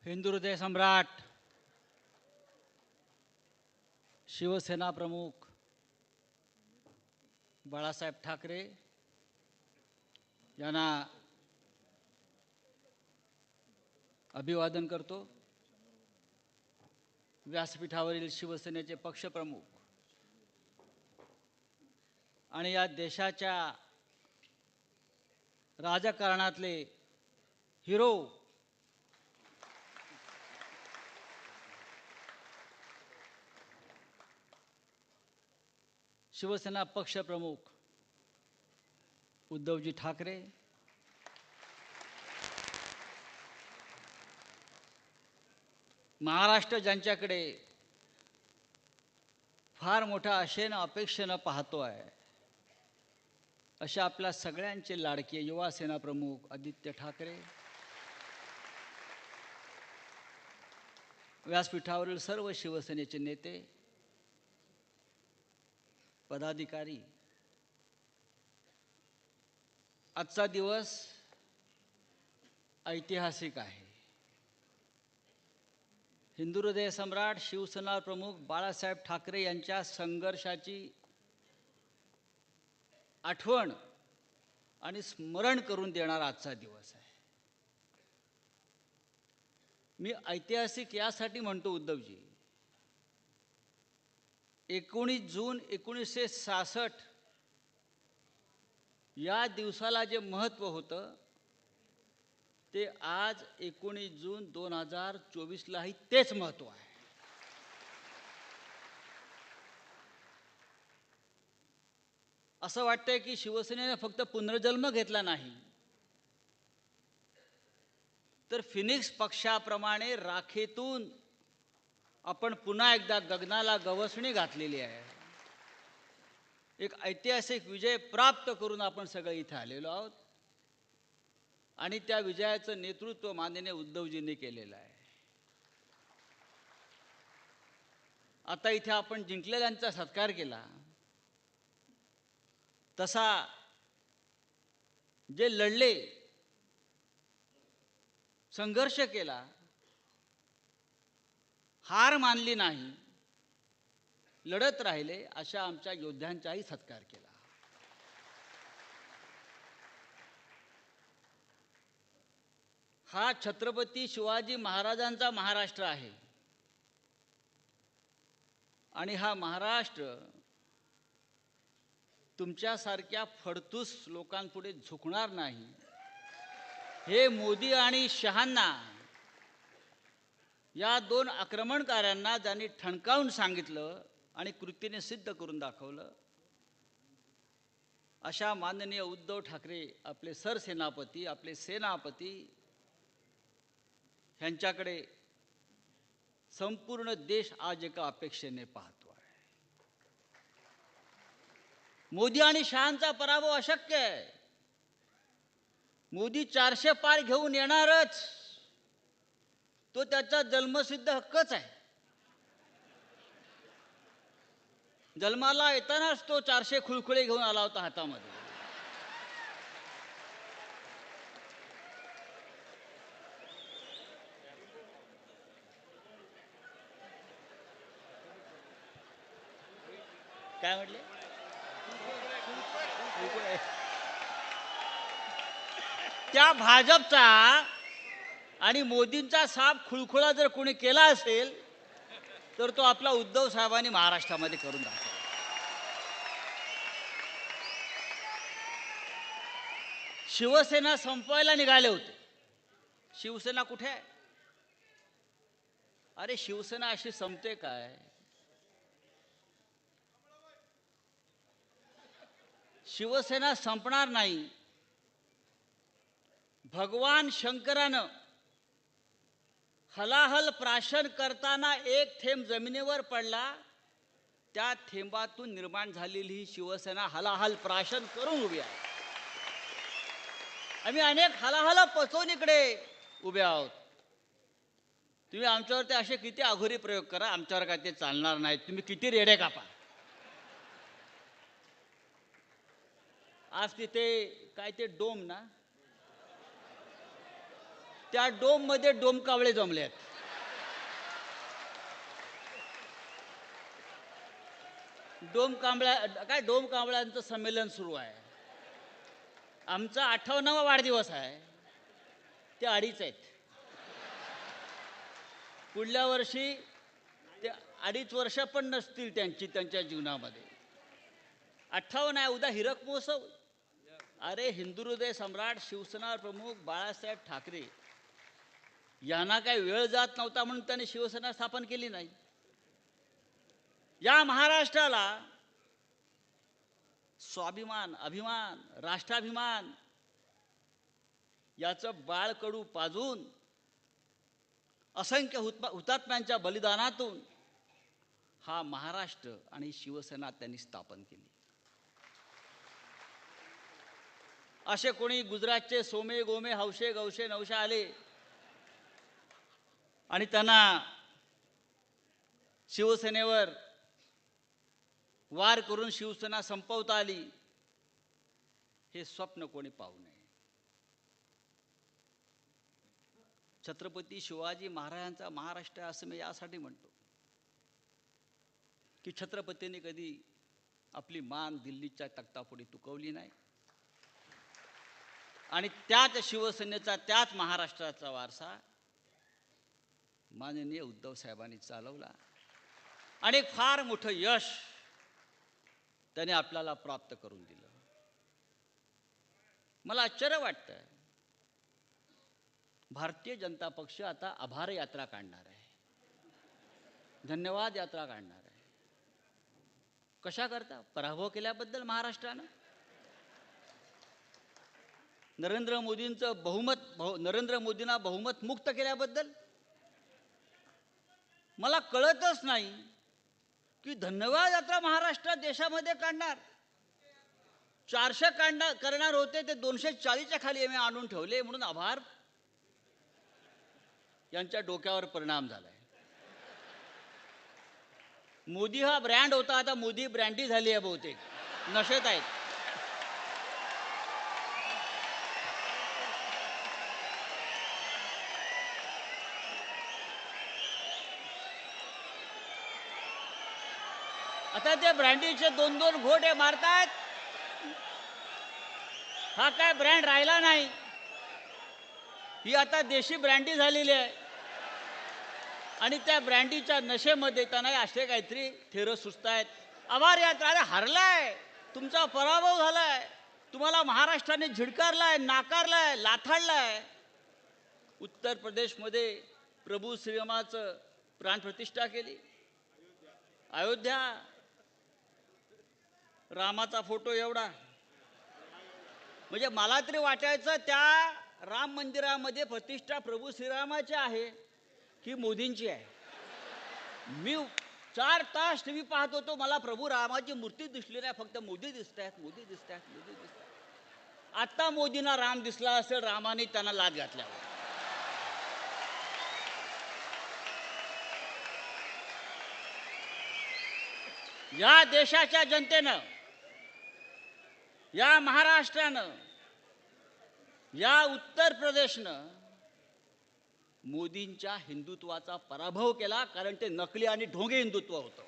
हिंदू हृदय सम्राट शिवसेना प्रमुख बाळासाहेब ठाकरे यांना अभिवादन करतो। व्यासपीठावरील शिवसेनेचे पक्षप्रमुख आणि या देशाच्या राजकारणातले हिरो शिवसेना पक्षप्रमुख उद्धवजी ठाकरे, महाराष्ट्र ज्यांच्याकडे फार मोठ्या आशेनं अपेक्षेनं पाहतो आहे, अशा आपल्या सगळ्यांचे लाडके युवा सेना प्रमुख आदित्य ठाकरे, व्यासपीठावरील सर्व शिवसेनेचे नेते पदाधिकारी, आजचा दिवस ऐतिहासिक आहे। हिंदू हृदय सम्राट शिवसेना प्रमुख बाळासाहेब ठाकरे यांच्या संघर्षाची आठवण आणि स्मरण करून देणारा आजचा दिवस आहे। मी ऐतिहासिक यासाठी म्हणतो उद्धवजी, 19 जून 1966 या दिवसाला जे महत्त्व होतं ते आज 19 जून 2024लाही तेच महत्त्व आहे। असं वाटतंय की शिवसेनेने फक्त पुनर्जन्म घेतला नाही, तर फिनिक्स पक्षाप्रमाणे राखेतून आपण पुन्हा एकदा गगनाला गवसणी घातलेली आहे। एक ऐतिहासिक विजय प्राप्त करून आपण सगळे इथे आलेलो आहोत आणि त्या विजयाचं नेतृत्व माननीय उद्धवजींनी केलेलं आहे। आता इथे आपण जिंकलेल्यांचा सत्कार केला, तसा जे लढले, संघर्ष केला, हार मानली नाही, लढत राहिले, अशा आमच्या योद्ध्यांचाही सत्कार केला। हा छत्रपती शिवाजी महाराजांचा महाराष्ट्र आहे आणि हा महाराष्ट्र तुमच्यासारख्या फडतूस लोकांपुढे झुकणार नाही, हे मोदी आणि शहांना, या दोन आक्रमणकारांना ज्यांनी ठणकावून सांगितलं आणि कृतीने सिद्ध करून दाखवलं, अशा माननीय उद्धव ठाकरे आपले सरसेनापती, आपले सेनापती, ह्यांच्याकडे संपूर्ण देश आज एका अपेक्षेने पाहतो आहे। मोदी आणि शहांचा पराभव अशक्य आहे। मोदी 400 पार घेऊन येणारच, तो त्याचा जन्मसिद्ध हक्कच आहे। जन्माला येतानाच तो 400 खुळखुळे घेऊन आला होता हातामध्ये। काय म्हटले? त्या भाजपचा आणि मोदींचा साप खुळखुळा जर कोणी केला असेल तर तो आपला उद्धव साहेबांनी महाराष्ट्रामध्ये करून दाखवला। शिवसेना संपवायला निघाले होते। शिवसेना कुठे आहे? अरे शिवसेना अशी संपते काय? शिवसेना संपणार नाही। भगवान शंकरानं हलाहल प्राशन करताना एक थेंब जमिनीवर पडला, त्या थेंबातून निर्माण झालेली ही शिवसेना हलाहल प्राशन करून उभी आहे। आम्ही अनेक हलाहल पचवून इकडे उभे आहोत। तुम्ही आमच्यावरती असे किती अघोरी प्रयोग करा, आमच्यावर काय ते चालणार नाही। तुम्ही किती रेडे कापा। आज तिथे काय ते डोम ना, त्या डोममध्ये डोमकावळे जमले आहेत. डोमकावळ्यांचं संमेलन सुरू आहे. आमचा 58वा वाढदिवस आहे, ते 2.5 आहेत. पुढल्या वर्षी ते 2.5 वर्ष पण नसतील त्यांच्या जीवनामध्ये. 58 आहे, उद्या हिरक महोत्सव. अरे हिंदुहृदय सम्राट शिवसेना प्रमुख बाळासाहेब ठाकरे यांना काही वेळ जात नव्हता म्हणून त्यांनी शिवसेना स्थापन केली नाही. या महाराष्ट्राला स्वाभिमान, अभिमान, राष्ट्राभिमान याचं बाळकडू पाजून असंख्य हुतात्म्यांच्या बलिदानातून हा महाराष्ट्र आणि शिवसेना त्यांनी स्थापन केली. असे कोणी गुजरातचे सोमे गोमे हौशे गौशे नौशा आले आणि त्यांना शिवसेनेवर वार करून शिवसेना संपवता आली, हे स्वप्न कोणी पाहू नये. छत्रपती शिवाजी महाराजांचा महाराष्ट्र असं मी यासाठी म्हणतो की छत्रपतींनी कधी आपली मान दिल्लीच्या तख्तापुढे तुकवली नाही आणि त्याच शिवसेनेचा, त्याच महाराष्ट्राचा वारसा माननीय उद्धव साहेबांनी चालवला आणि फार मोठं यश त्याने आपल्याला प्राप्त करून दिलं. मला आश्चर्य वाटतं, भारतीय जनता पक्ष आता आभार यात्रा काढणार आहे, धन्यवाद यात्रा काढणार आहे. कशा करता? पराभव केल्याबद्दल महाराष्ट्रानं. नरेंद्र मोदींना बहुमत मुक्त केल्याबद्दल. मला कळतच नाही की धन्यवाद यात्रा महाराष्ट्रात देशामध्ये काढणार. 400 करणार होते, ते 240च्या खाली आम्ही आणून ठेवले म्हणून आभार यांच्या डोक्यावर परिणाम झालाय. मोदी हा ब्रँड होता, आता मोदी ब्रँडी झाली आहे, बहुतेक नशेत आहेत. आता ते ब्रँडीचे 2-2 घोटे मारतायत. हा काय ब्रँड राहिला नाही, ही आता देशी ब्रँडी झालेली आहे आणि त्या ब्रँडीच्या नशेमध्ये त्यांना असे काहीतरी थेरं सुचतायत. आभार यात्रा, अरे हरलाय, तुमचा पराभव झालाय, तुम्हाला महाराष्ट्राने झिडकारलाय, नाकारलाय, लाथाडलाय. उत्तर प्रदेशमध्ये प्रभू श्रीरामाचं प्राणप्रतिष्ठा केली. अयोध्या, रामाचा फोटो एवढा. म्हणजे मला तरी वाटायचं त्या राम मंदिरामध्ये प्रतिष्ठा प्रभू श्रीरामाची आहे की मोदींची आहे. मी 4 तास टीव्ही पाहत होतो, मला प्रभू रामाची मूर्ती दिसली नाही, फक्त मोदी दिसत आहेत, मोदी दिसत आहेत, मोदी दिसत आहेत. आता मोदींना राम दिसला असेल, रामाने त्यांना लाथ घातल्यावर. या देशाच्या जनतेनं, या महाराष्ट्रानं, या उत्तर प्रदेशनं मोदींच्या हिंदुत्वाचा पराभव केला, कारण ते नकली आणि ढोंगे हिंदुत्व होतं.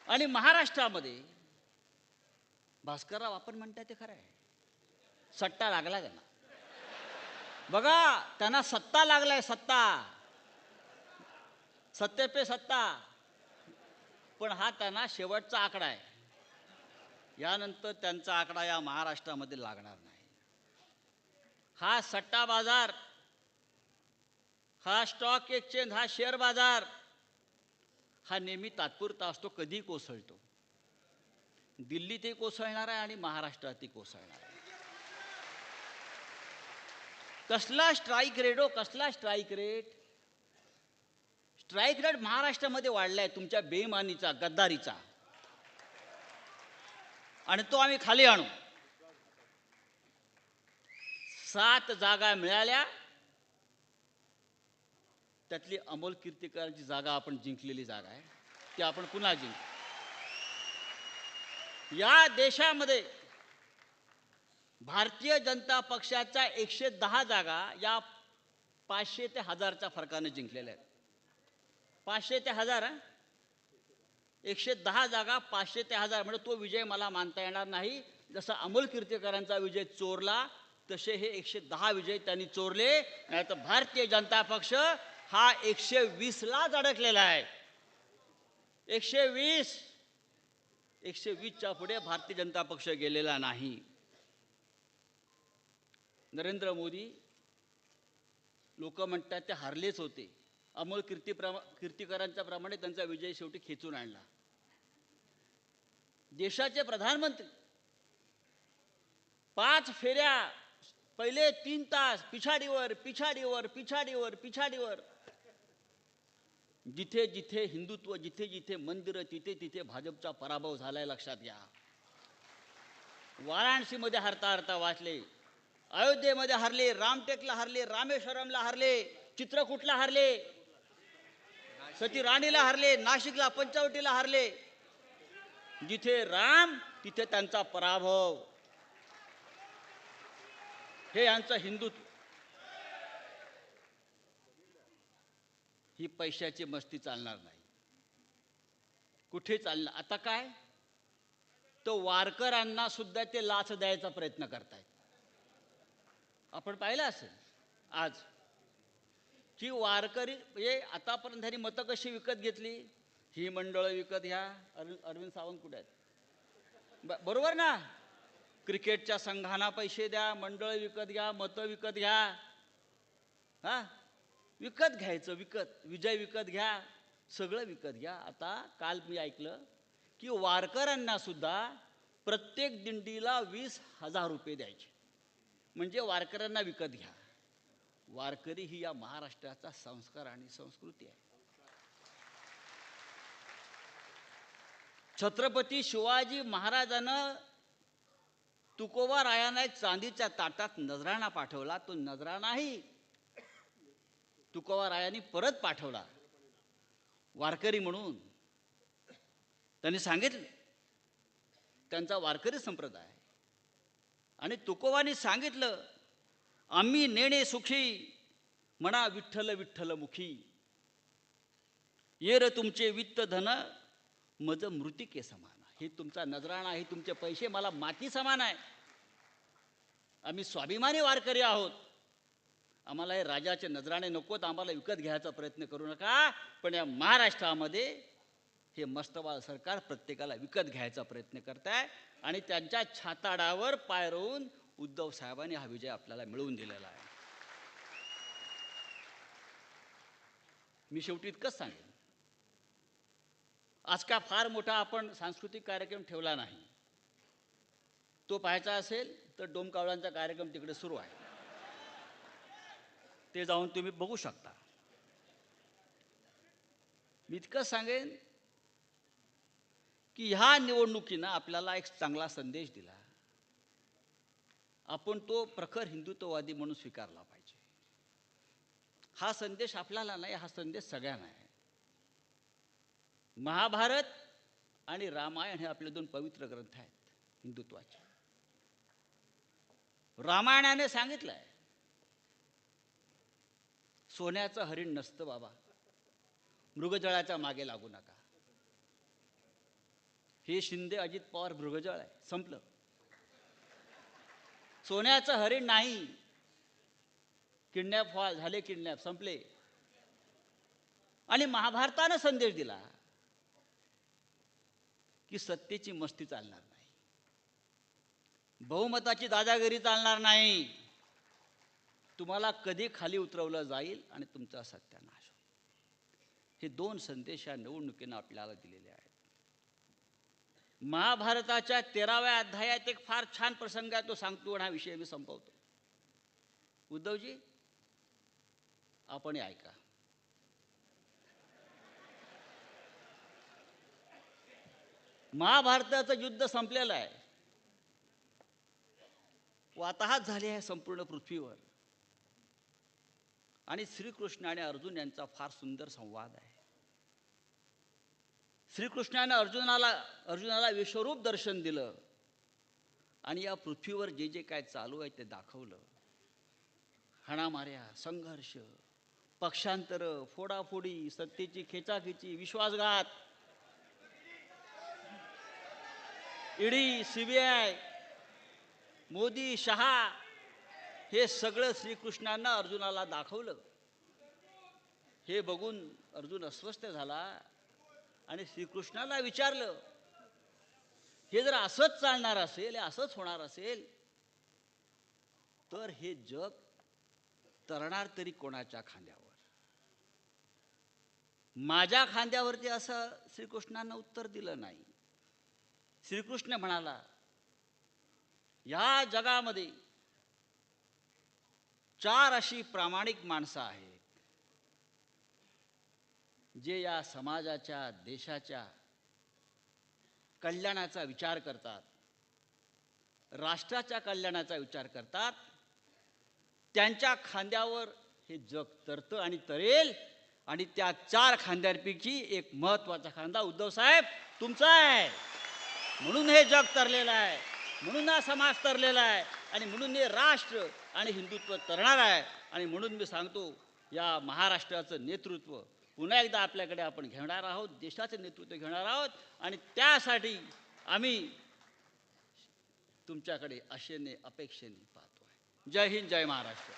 आणि महाराष्ट्रामध्ये भास्करराव आपण म्हणताय ते खरं आहे, सट्टा लागला त्यांना. बघा, त्यांना सत्ता लागलाय, सत्ते पे सत्ता. पण हा त्यांना शेवटचा आकडा आहे. यानंतर त्यांचा आकडा या महाराष्ट्रामध्ये लागणार नाही. हा सट्टा बाजार, हा स्टॉक एक्सचेंज, हा शेअर बाजार हा नेहमी तात्पुरता असतो, कधी कोसळतो. दिल्लीतही कोसळणार आहे आणि महाराष्ट्रातही कोसळणार आहे. कसला स्ट्राईक रेट हो, कसला स्ट्राईक रेट? स्ट्राईक रेट महाराष्ट्रामध्ये वाढलाय तुमच्या बेईमानीचा, गद्दारीचा, आणि तो आम्ही खाली आणू. 7 जागा मिळाल्या, त्यातली अमोल कीर्तीकरांची जागा आपण जिंकलेली जागा आहे, ती आपण पुन्हा जिंकू. या देशामध्ये भारतीय जनता पक्षाच्या 110 जागा या 500 ते 1000च्या फरकाने जिंकलेल्या आहेत. 500 ते 1000, 110 जागा 500 ते 1000, म्हणजे तो विजय मला मानता येणार नाही. जसा अमोल कीर्तीकरांचा विजय चोरला तसे हे 110 विजय त्यांनी चोरले. नाही तर भारतीय जनता पक्ष हा 120लाच अडकलेला आहे. 120च्या पुढे भारतीय जनता पक्ष गेलेला नाही. नरेंद्र मोदी लोक म्हणतात ते हारलेच होते. अमोल कीर्तीकरांच्या प्रमाणे त्यांचा विजय शेवटी खेचून आणला. देशाचे प्रधानमंत्री 5 फेऱ्या, पहिले 3 तास पिछाडीवर पिछाडीवर पिछाडीवर पिछाडीवर, जिथे जिथे हिंदुत्व, जिथे जिथे मंदिरं, तिथे तिथे भाजपचा पराभव झालाय, लक्षात घ्या. वाराणसीमध्ये हरता हरता वाचले, अयोध्येमध्ये हरले, रामटेकला हरले, रामेश्वरमला हरले, चित्रकूटला हरले, सती राणीला हरले, नाशिकला पंचवटीला हरले. जिथे राम तिथे त्यांचा पराभव. हे यांचं हिंदुत्व. ही पैशाची मस्ती चालणार नाही, कुठे चालणार. आता काय, तो वारकऱ्यांना सुद्धा ते लाच द्यायचा प्रयत्न करतायत. आपण पाहिलं असेल आज की वारकरी म्हणजे आतापर्यंत त्यांनी मतं कशी विकत घेतली. ही मंडळं विकत घ्या. अरविंद सावंत कुठे आहेत, बरोबर ना. क्रिकेटच्या संघांना पैसे द्या, मंडळ विकत घ्या, मतं विकत घ्या. हा, विकत घ्यायचं, विजय विकत घ्या, सगळं विकत घ्या. आता काल मी ऐकलं की वारकऱ्यांना सुद्धा प्रत्येक दिंडीला 20,000 रुपये द्यायचे, म्हणजे वारकऱ्यांना विकत घ्या. वारकरी ही या महाराष्ट्राचा संस्कार आणि संस्कृती आहे. छत्रपती शिवाजी महाराजांना तुकोबा रायांना एक चांदीच्या ताटात नजराणा पाठवला. तो नजराणाही तुकोबा रायांनी परत पाठवला वारकरी म्हणून. त्यांनी सांगितलं त्यांचा वारकरी संप्रदाय. आणि तुकोबांनी सांगितलं, आम्ही नेणे सुखी म्हणा विठ्ठल विठ्ठल मुखी, येर तुमचे वित्त धन मज मृतिके समान. हे तुमचा नजराणा, हे तुमचे पैसे मला माती समान आहे. आम्ही स्वाभिमानी वारकरी आहोत. आम्हाला हे राजाचे नजराणे नकोत, आम्हाला विकत घ्यायचा प्रयत्न करू नका. पण या महाराष्ट्रामध्ये हे मस्तवाल सरकार प्रत्येकाला विकत घ्यायचा प्रयत्न करत आहे. आणि त्यांच्या छाताडावर पाय रोवून उद्धव साहेबांनी हा विजय आपल्याला मिळवून दिलेला आहे. मी शेवटी इतकंच सांगेन, आज का फार मोठा आपण सांस्कृतिक कार्यक्रम ठेवला नाही. तो पाहायचा असेल तर डोमकावळ्यांचा कार्यक्रम तिकडे सुरू आहे, ते जाऊन तुम्ही बघू शकता. मी इतकंच सांगेन की ह्या निवडणुकीनं आपल्याला एक चांगला संदेश दिला. आपण तो प्रखर हिंदुत्ववादी म्हणून स्वीकारला पाहिजे. हा संदेश आपल्याला नाही, हा संदेश सगळ्यांना आहे. महाभारत आणि रामायण हे आपले 2 पवित्र ग्रंथ आहेत हिंदुत्वाचे. रामायणाने सांगितलंय, सोन्याचं हरिण नसतं बाबा, मृगजळाच्या मागे लागू नका. हे शिंदे अजित पवार मृगजळ आहे, संपलं. सोन्याचं हरिण नाही. किडनॅप झाले, किडनॅप संपले. आणि महाभारतानं संदेश दिला की सत्तेची मस्ती चालणार नाही, बहुमताची दादागिरी चालणार नाही. तुम्हाला कधी खाली उतरवलं जाईल आणि तुमचा सत्यानाश होईल. हे 2 संदेश या निवडणुकीनं आपल्याला दिलेले आहेत. महाभारताच्या 13व्या अध्यायात एक फार छान प्रसंग आहे, तो सांगतो आणि हा विषय मी संपवतो. उद्धवजी, आपण ऐका. महाभारताचं युद्ध संपलेलं आहे, वाताहत झाली आहे संपूर्ण पृथ्वीवर. आणि श्रीकृष्ण आणि अर्जुन यांचा फार सुंदर संवाद आहे. श्रीकृष्णाने अर्जुनाला विश्वरूप दर्शन दिलं. आणि या पृथ्वीवर जे जे काय चालू आहे ते दाखवलं. हाणामाऱ्या, संघर्ष, पक्षांतर, फोडाफोडी, सत्तेची खेचाखेची, विश्वासघात, ईडी, सीबीआय, मोदी, शहा, हे सगळं श्रीकृष्णांना अर्जुनाला दाखवलं. हे बघून अर्जुन अस्वस्थ झाला आणि श्रीकृष्णाला विचारलं, हे जर असंच चालणार असेल, असंच होणार असेल, तर हे जग तरणार तरी कोणाच्या खांद्यावर? माझ्या खांद्यावरती असं श्रीकृष्णांना उत्तर दिलं नाही. श्रीकृष्ण म्हणाला, या जगामध्ये 4 अशी प्रामाणिक माणसं आहेत जे या समाजाच्या, देशाच्या कल्याणाचा विचार करतात, राष्ट्राच्या कल्याणाचा विचार करतात. त्यांच्या खांद्यावर हे जग तरतं आणि तरेल. आणि त्या 4 खांद्यांपैकी एक महत्त्वाचा खांदा उद्धव साहेब तुमचा आहे. म्हणून हे जग तरलेलं आहे, म्हणून हा समाज तरलेला आहे, आणि म्हणून हे राष्ट्र आणि हिंदुत्व तरणार आहे. आणि म्हणून मी सांगतो, या महाराष्ट्राचं नेतृत्व पुन्हा एकदा आपल्याकडे आपण घेणार आहोत, देशाचं नेतृत्व घेणार आहोत. आणि त्यासाठी आम्ही तुमच्याकडे आशेने, अपेक्षेने पाहतो आहे. जय हिंद, जय महाराष्ट्र.